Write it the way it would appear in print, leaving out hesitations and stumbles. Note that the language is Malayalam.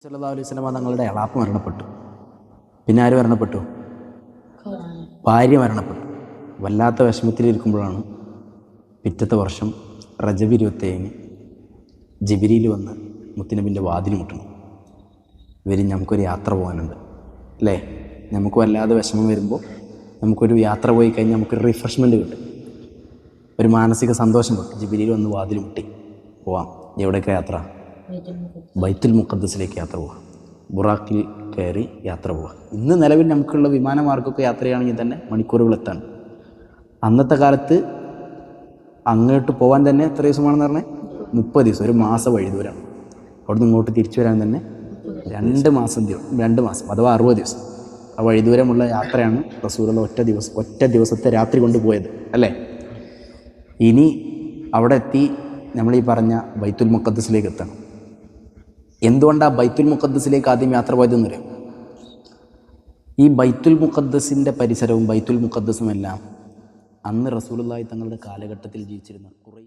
സല്ലല്ലാഹു അലൈഹി വസല്ലം തങ്ങളുടെ എളാപ്പ മരണപ്പെട്ടു. പിന്നെ ആര് മരണപ്പെട്ടു? ഭാര്യ മരണപ്പെട്ടു. വല്ലാത്ത വിഷമത്തിലിരിക്കുമ്പോഴാണ് പിറ്റത്തെ വർഷം റജബ് 27 ജിബ്രീൽ വന്ന് മുത്തുനബിൻ്റെ വാതിൽ മുട്ടുന്നു. ഇവർ നമുക്കൊരു യാത്ര പോകാനുണ്ട് അല്ലേ? നമുക്ക് വല്ലാതെ വിഷമം വരുമ്പോൾ നമുക്കൊരു യാത്ര പോയി കഴിഞ്ഞാൽ നമുക്കൊരു റിഫ്രഷ്മെൻറ്റ് കിട്ടും, ഒരു മാനസിക സന്തോഷം കിട്ടും. ജിബ്രീൽ വന്ന് വാതിൽ മുട്ടി. പോവാം. എവിടേക്കാണ് യാത്ര? ബൈത്തുൽ മുഖദ്ദസിലേക്ക് യാത്ര പോവുക. ബുറാക്കിൽ കയറി യാത്ര പോവുക. ഇന്ന് നിലവിൽ നമുക്കുള്ള വിമാനമാർഗ്ഗമൊക്കെ യാത്രയാണെങ്കിൽ തന്നെ മണിക്കൂറുകളെത്താണ്. അന്നത്തെ കാലത്ത് അങ്ങോട്ട് പോകാൻ തന്നെ എത്ര ദിവസമാണെന്ന് പറഞ്ഞാൽ 30 ദിവസം, ഒരു മാസം വഴി ദൂരമാണ്. അവിടുന്ന് ഇങ്ങോട്ട് തിരിച്ചു വരാൻ തന്നെ 2 മാസം അഥവാ 60 ദിവസം. ആ വഴിദൂരമുള്ള യാത്രയാണ് റസൂലുള്ള ഒറ്റ ദിവസത്തെ രാത്രി കൊണ്ട് പോയത് അല്ലേ? ഇനി അവിടെ എത്തി നമ്മളീ പറഞ്ഞ ബൈത്തുൽ മുഖദ്ദസിലേക്ക് എത്തണം. എന്തുകൊണ്ടാണ് ബൈത്തുൽ മുഖദ്ദസിലേക്ക് ആദ്യം യാത്ര പോയതെന്നറിയാം? ഈ ബൈത്തുൽ മുഖദ്ദസിൻ്റെ പരിസരവും ബൈത്തുൽ മുഖദ്ദസുമെല്ലാം അന്ന് റസൂലുള്ളാഹി തങ്ങളുടെ കാലഘട്ടത്തിൽ ജീവിച്ചിരുന്ന കുറേ